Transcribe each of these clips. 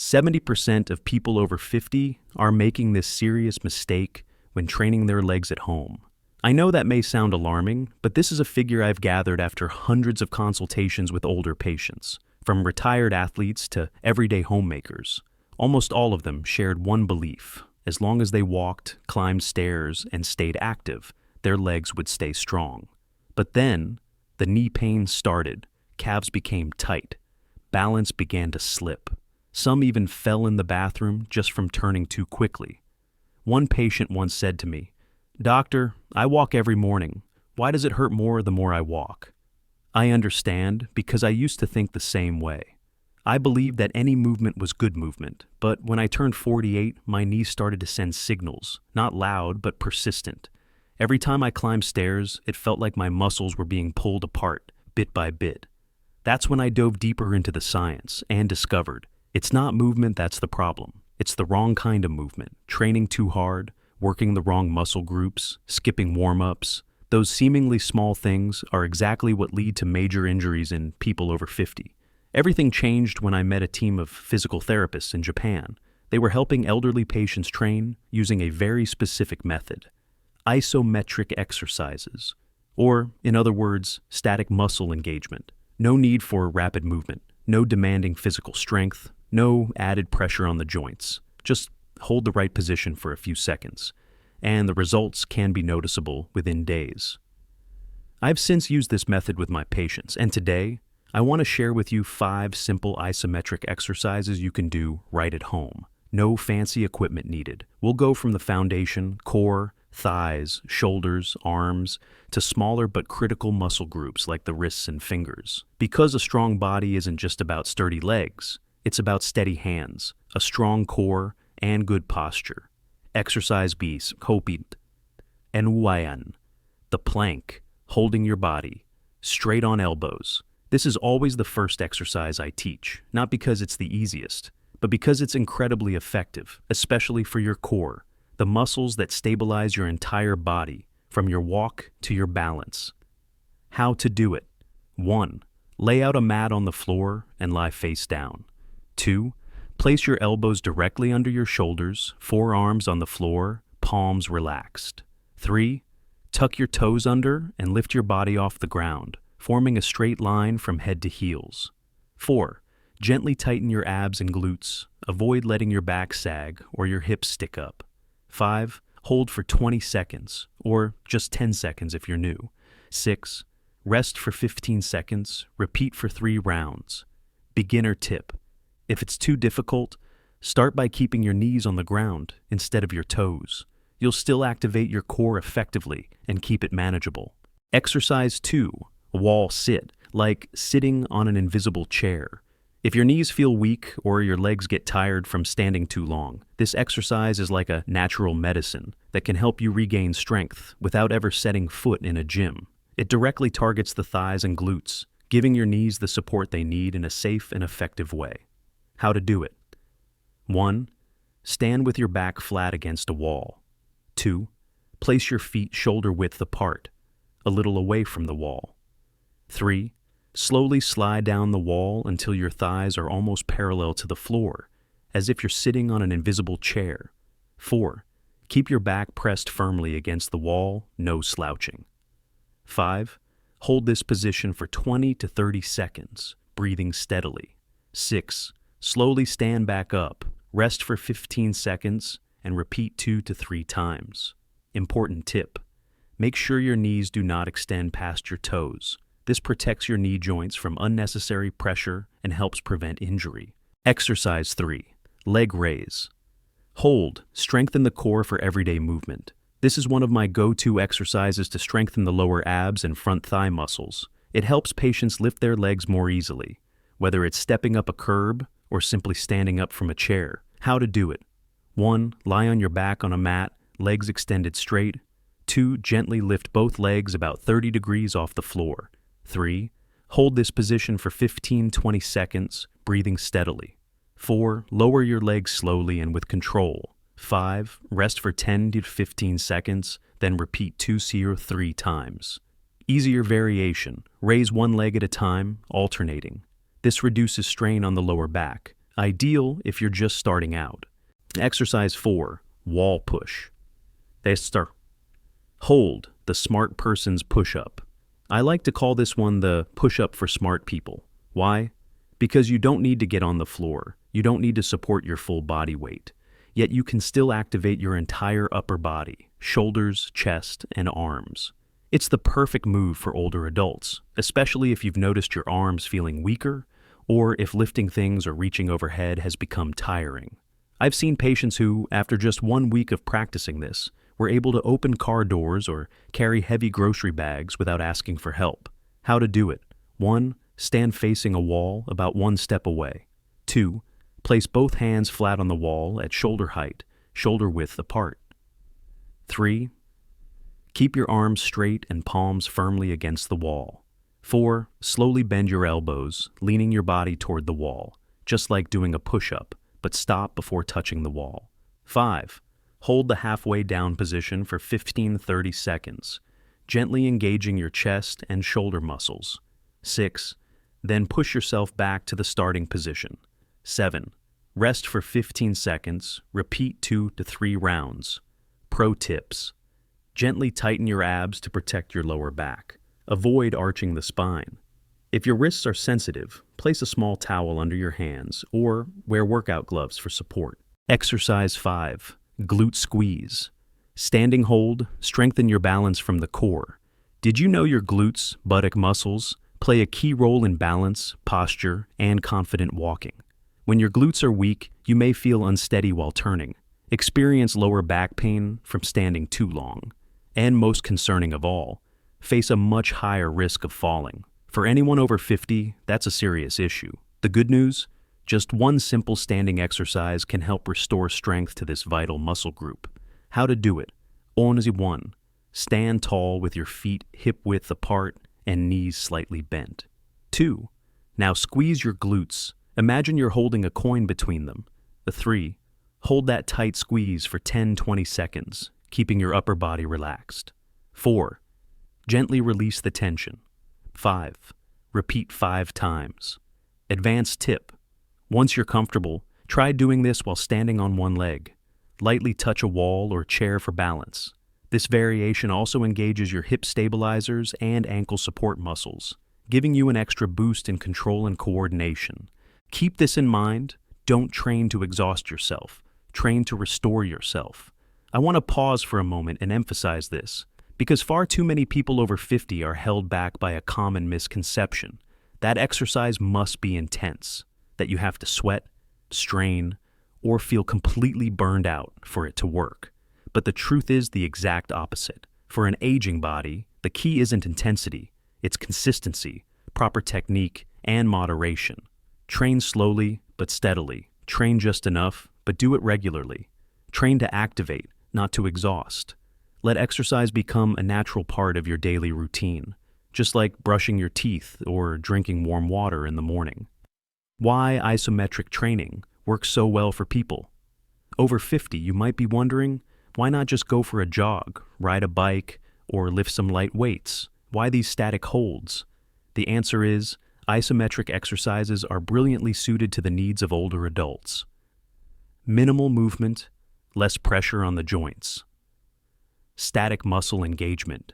70% of people over 50 are making this serious mistake when training their legs at home. I know that may sound alarming, but this is a figure I've gathered after hundreds of consultations with older patients, from retired athletes to everyday homemakers. Almost all of them shared one belief: as long as they walked, climbed stairs, and stayed active, their legs would stay strong. But then, the knee pain started, calves became tight, balance began to slip. Some even fell in the bathroom just from turning too quickly. One patient once said to me, "Doctor, I walk every morning. Why does it hurt more the more I walk?" I understand, because I used to think the same way. I believed that any movement was good movement, but when I turned 48, my knees started to send signals, not loud but persistent. Every time I climbed stairs, it felt like my muscles were being pulled apart, bit by bit. That's when I dove deeper into the science and discovered it's not movement that's the problem. It's the wrong kind of movement, training too hard, working the wrong muscle groups, skipping warm-ups. Those seemingly small things are exactly what lead to major injuries in people over 50. Everything changed when I met a team of physical therapists in Japan. They were helping elderly patients train using a very specific method: isometric exercises, or, in other words, static muscle engagement. No need for rapid movement, no demanding physical strength, no added pressure on the joints. Just hold the right position for a few seconds, and the results can be noticeable within days. I've since used this method with my patients, and today, I want to share with you 5 simple isometric exercises you can do right at home. No fancy equipment needed. We'll go from the foundation, core, thighs, shoulders, arms, to smaller but critical muscle groups like the wrists and fingers. Because a strong body isn't just about sturdy legs, it's about steady hands, a strong core, and good posture. Exercise B, Hopit, and Uayan, the plank, holding your body, straight on elbows. This is always the first exercise I teach, not because it's the easiest, but because it's incredibly effective, especially for your core, the muscles that stabilize your entire body, from your walk to your balance. How to do it. 1. Lay out a mat on the floor and lie face down. 2. Place your elbows directly under your shoulders, forearms on the floor, palms relaxed. 3. Tuck your toes under and lift your body off the ground, forming a straight line from head to heels. 4. Gently tighten your abs and glutes. Avoid letting your back sag or your hips stick up. 5. Hold for 20 seconds, or just 10 seconds if you're new. 6. Rest for 15 seconds. Repeat for 3 rounds. Beginner tip: if it's too difficult, start by keeping your knees on the ground instead of your toes. You'll still activate your core effectively and keep it manageable. Exercise 2. Wall sit, like sitting on an invisible chair. If your knees feel weak or your legs get tired from standing too long, this exercise is like a natural medicine that can help you regain strength without ever setting foot in a gym. It directly targets the thighs and glutes, giving your knees the support they need in a safe and effective way. How to do it. 1. Stand with your back flat against a wall. 2. Place your feet shoulder width apart, a little away from the wall. 3. Slowly slide down the wall until your thighs are almost parallel to the floor, as if you're sitting on an invisible chair. 4. Keep your back pressed firmly against the wall, no slouching. 5. Hold this position for 20 to 30 seconds, breathing steadily. 6. Slowly stand back up, rest for 15 seconds, and repeat 2 to 3 times. Important tip: make sure your knees do not extend past your toes. This protects your knee joints from unnecessary pressure and helps prevent injury. Exercise 3. Leg raise. Hold, strengthen the core for everyday movement. This is one of my go-to exercises to strengthen the lower abs and front thigh muscles. It helps patients lift their legs more easily, whether it's stepping up a curb or simply standing up from a chair. How to do it. 1. Lie on your back on a mat, legs extended straight. 2. Gently lift both legs about 30 degrees off the floor. 3. Hold this position for 15-20 seconds, breathing steadily. 4. Lower your legs slowly and with control. 5. Rest for 10 to 15 seconds, then repeat 2 to 3 times. Easier variation. Raise one leg at a time, alternating. This reduces strain on the lower back, ideal if you're just starting out. Exercise 4, wall push. Hold the smart person's push-up. I like to call this one the push-up for smart people. Why? Because you don't need to get on the floor. You don't need to support your full body weight. Yet you can still activate your entire upper body, shoulders, chest, and arms. It's the perfect move for older adults, especially if you've noticed your arms feeling weaker or if lifting things or reaching overhead has become tiring. I've seen patients who, after just 1 week of practicing this, were able to open car doors or carry heavy grocery bags without asking for help. How to do it? 1. Stand facing a wall about 1 step away. 2. Place both hands flat on the wall at shoulder height, shoulder width apart. 3. Keep your arms straight and palms firmly against the wall. 4. Slowly bend your elbows, leaning your body toward the wall, just like doing a push-up, but stop before touching the wall. 5. Hold the halfway down position for 15-30 seconds, gently engaging your chest and shoulder muscles. 6. Then push yourself back to the starting position. 7. Rest for 15 seconds, repeat 2 to 3 rounds. Pro tips. Gently tighten your abs to protect your lower back. Avoid arching the spine. If your wrists are sensitive, place a small towel under your hands or wear workout gloves for support. Exercise 5. Glute squeeze. Standing hold, strengthen your balance from the core. Did you know your glutes, buttock muscles, play a key role in balance, posture, and confident walking? When your glutes are weak, you may feel unsteady while turning, experience lower back pain from standing too long, and most concerning of all, face a much higher risk of falling. For anyone over 50, that's a serious issue. The good news? Just 1 simple standing exercise can help restore strength to this vital muscle group. How to do it? 1. Stand tall with your feet hip-width apart and knees slightly bent. 2. Now squeeze your glutes. Imagine you're holding a coin between them. 3. Hold that tight squeeze for 10-20 seconds, keeping your upper body relaxed. 4. Gently release the tension. 5. Repeat 5 times. Advanced tip. Once you're comfortable, try doing this while standing on 1 leg. Lightly touch a wall or chair for balance. This variation also engages your hip stabilizers and ankle support muscles, giving you an extra boost in control and coordination. Keep this in mind. Don't train to exhaust yourself. Train to restore yourself. I want to pause for a moment and emphasize this, because far too many people over 50 are held back by a common misconception. That exercise must be intense, that you have to sweat, strain, or feel completely burned out for it to work. But the truth is the exact opposite. For an aging body, the key isn't intensity, it's consistency, proper technique, and moderation. Train slowly but steadily. Train just enough, but do it regularly. Train to activate, not to exhaust. Let exercise become a natural part of your daily routine, just like brushing your teeth or drinking warm water in the morning. Why isometric training works so well for people? Over 50, you might be wondering, why not just go for a jog, ride a bike, or lift some light weights? Why these static holds? The answer is, isometric exercises are brilliantly suited to the needs of older adults. Minimal movement, less pressure on the joints. Static muscle engagement.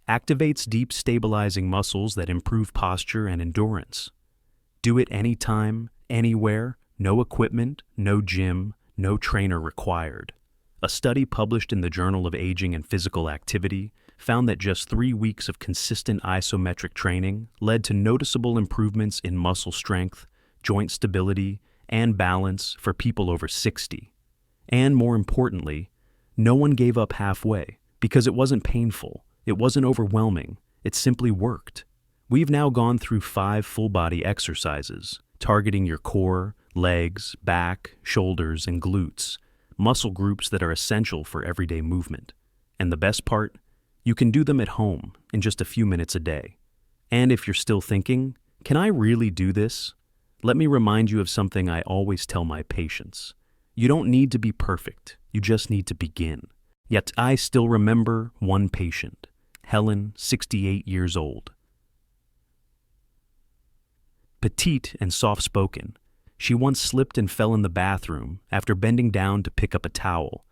Activates deep stabilizing muscles that improve posture and endurance. Do it anytime, anywhere, no equipment, no gym, no trainer required. A study published in the Journal of Aging and Physical Activity found that just 3 weeks of consistent isometric training led to noticeable improvements in muscle strength, joint stability, and balance for people over 60. And more importantly, no one gave up halfway because it wasn't painful, it wasn't overwhelming, it simply worked. We've now gone through 5 full-body exercises, targeting your core, legs, back, shoulders, and glutes, muscle groups that are essential for everyday movement. And the best part? You can do them at home in just a few minutes a day. And if you're still thinking, can I really do this? Let me remind you of something I always tell my patients. You don't need to be perfect, you just need to begin. Yet I still remember one patient, Helen, 68 years old. Petite and soft-spoken, She once slipped and fell in the bathroom after bending down to pick up a towel.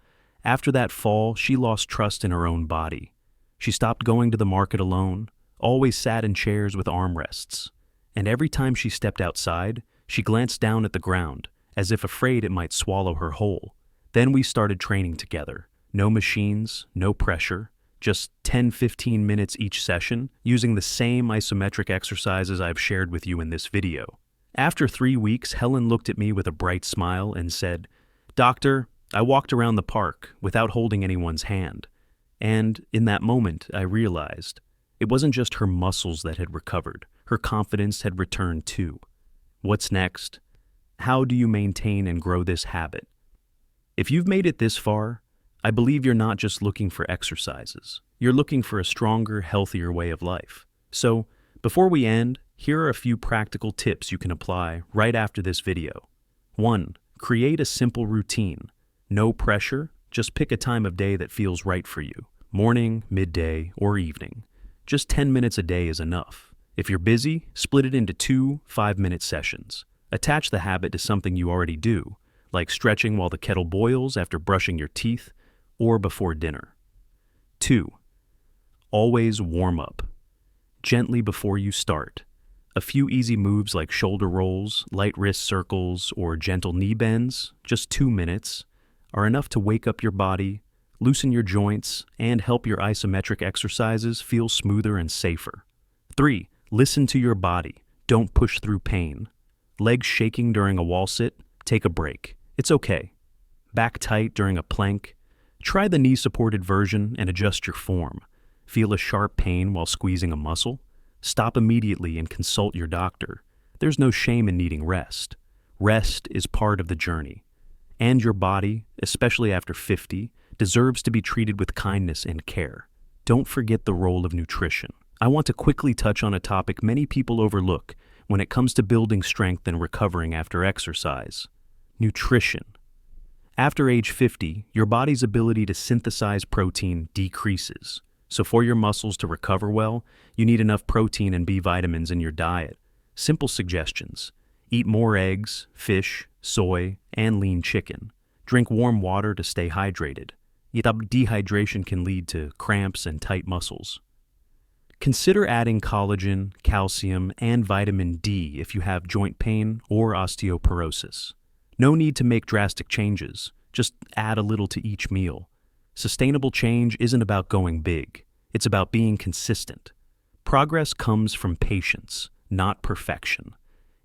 After that fall, she lost trust in her own body. She stopped going to the market alone, always sat in chairs with armrests. And every time she stepped outside, she glanced down at the ground, as if afraid it might swallow her whole. Then we started training together. No machines, no pressure, just 10-15 minutes each session, using the same isometric exercises I've shared with you in this video. After 3 weeks, Helen looked at me with a bright smile and said, "Doctor, I walked around the park without holding anyone's hand." And in that moment, I realized it wasn't just her muscles that had recovered. Her confidence had returned too. What's next? How do you maintain and grow this habit? If you've made it this far, I believe you're not just looking for exercises. You're looking for a stronger, healthier way of life. So, before we end, here are a few practical tips you can apply right after this video. 1. Create a simple routine. No pressure, just pick a time of day that feels right for you. Morning, midday, or evening. Just 10 minutes a day is enough. If you're busy, split it into 2 5-minute sessions. Attach the habit to something you already do, like stretching while the kettle boils after brushing your teeth or before dinner. 2. Always warm up. Gently before you start. A few easy moves like shoulder rolls, light wrist circles, or gentle knee bends, just 2 minutes, are enough to wake up your body, loosen your joints, and help your isometric exercises feel smoother and safer. 3. Listen to your body. Don't push through pain. Legs shaking during a wall sit? Take a break. It's okay. Back tight during a plank? Try the knee-supported version and adjust your form. Feel a sharp pain while squeezing a muscle? Stop immediately and consult your doctor. There's no shame in needing rest. Rest is part of the journey. And your body, especially after 50, deserves to be treated with kindness and care. Don't forget the role of nutrition. I want to quickly touch on a topic many people overlook when it comes to building strength and recovering after exercise: nutrition. After age 50, your body's ability to synthesize protein decreases. So for your muscles to recover well, you need enough protein and B vitamins in your diet. Simple suggestions: eat more eggs, fish, soy, and lean chicken. Drink warm water to stay hydrated. Dehydration can lead to cramps and tight muscles. Consider adding collagen, calcium, and vitamin D if you have joint pain or osteoporosis. No need to make drastic changes, just add a little to each meal. Sustainable change isn't about going big, it's about being consistent. Progress comes from patience, not perfection.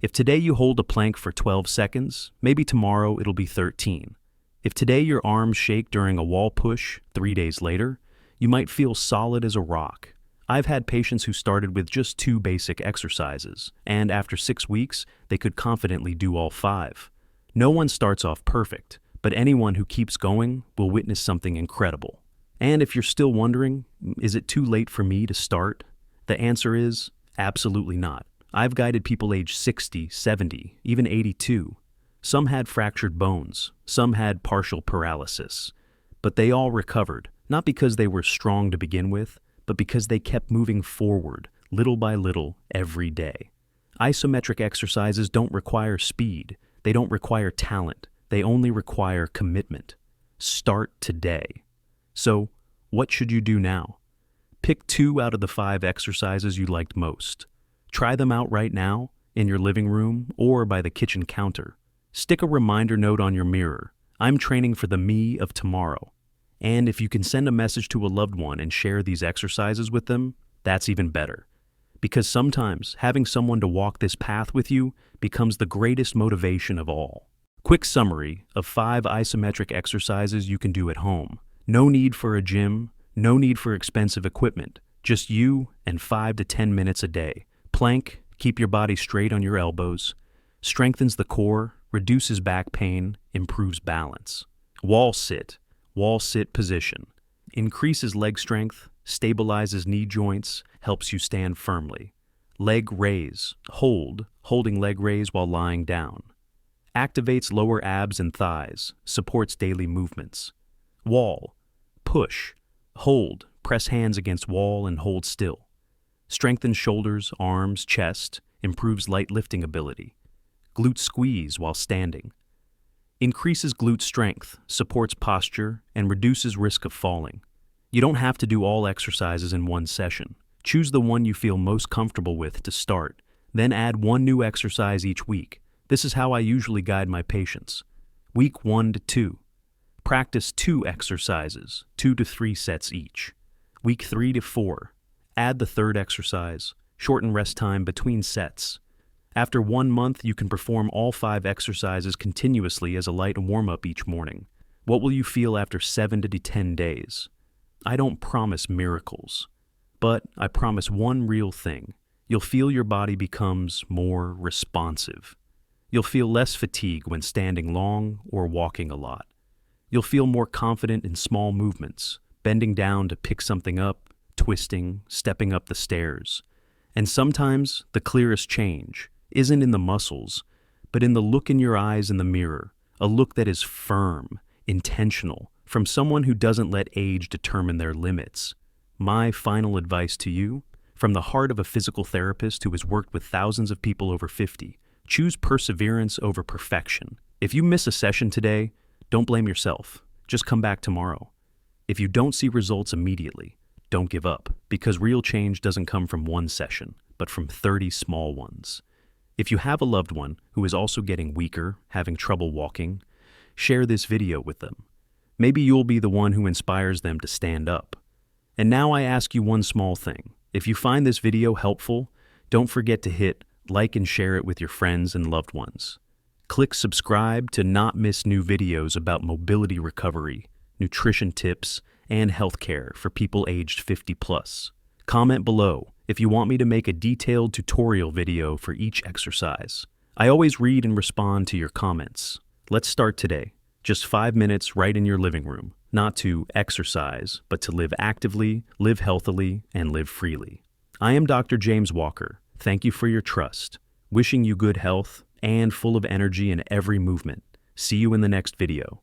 If today you hold a plank for 12 seconds, maybe tomorrow it'll be 13. If today your arms shake during a wall push, 3 days later, you might feel solid as a rock. I've had patients who started with just 2 basic exercises, and after 6 weeks, they could confidently do all 5. No one starts off perfect, but anyone who keeps going will witness something incredible. And if you're still wondering, is it too late for me to start? The answer is absolutely not. I've guided people aged 60, 70, even 82. Some had fractured bones, some had partial paralysis, but they all recovered, not because they were strong to begin with, but because they kept moving forward, little by little, every day. Isometric exercises don't require speed, they don't require talent, they only require commitment. Start today. So, what should you do now? Pick 2 out of the 5 exercises you liked most. Try them out right now, in your living room or by the kitchen counter. Stick a reminder note on your mirror. I'm training for the me of tomorrow. And if you can send a message to a loved one and share these exercises with them, that's even better. Because sometimes having someone to walk this path with you becomes the greatest motivation of all. Quick summary of 5 isometric exercises you can do at home. No need for a gym, no need for expensive equipment, just you and 5 to 10 minutes a day. Plank, keep your body straight on your elbows. Strengthens the core, reduces back pain, improves balance. Wall sit position. Increases leg strength, stabilizes knee joints, helps you stand firmly. Leg raise, holding leg raise while lying down. Activates lower abs and thighs, supports daily movements. Wall, push, hold, press hands against wall and hold still. Strengthens shoulders, arms, chest, improves light lifting ability. glute squeeze while standing. Increases glute strength, supports posture, and reduces risk of falling. You don't have to do all exercises in one session. Choose the one you feel most comfortable with to start, then add one new exercise each week. This is how I usually guide my patients. Week 1 to 2. Practice 2 exercises, 2 to 3 sets each. Week 3 to 4. Add the third exercise. Shorten rest time between sets. After 1 month, you can perform all 5 exercises continuously as a light warm-up each morning. What will you feel after 7 to 10 days? I don't promise miracles, but I promise one real thing. You'll feel your body becomes more responsive. You'll feel less fatigue when standing long or walking a lot. You'll feel more confident in small movements, bending down to pick something up, twisting, stepping up the stairs. And sometimes the clearest change isn't in the muscles, but in the look in your eyes in the mirror, a look that is firm, intentional, from someone who doesn't let age determine their limits. My final advice to you, from the heart of a physical therapist who has worked with thousands of people over 50, choose perseverance over perfection. If you miss a session today, don't blame yourself. Just come back tomorrow. If you don't see results immediately, don't give up, because real change doesn't come from one session, but from 30 small ones. If you have a loved one who is also getting weaker, having trouble walking, share this video with them. Maybe you'll be the one who inspires them to stand up. And now I ask you one small thing. If you find this video helpful, don't forget to hit like and share it with your friends and loved ones. Click subscribe to not miss new videos about mobility recovery, nutrition tips, and healthcare for people aged 50 plus. Comment below if you want me to make a detailed tutorial video for each exercise. I always read and respond to your comments. Let's start today. Just 5 minutes right in your living room, not to exercise, but to live actively, live healthily, and live freely. I am Dr. James Walker. Thank you for your trust. Wishing you good health and full of energy in every movement. See you in the next video.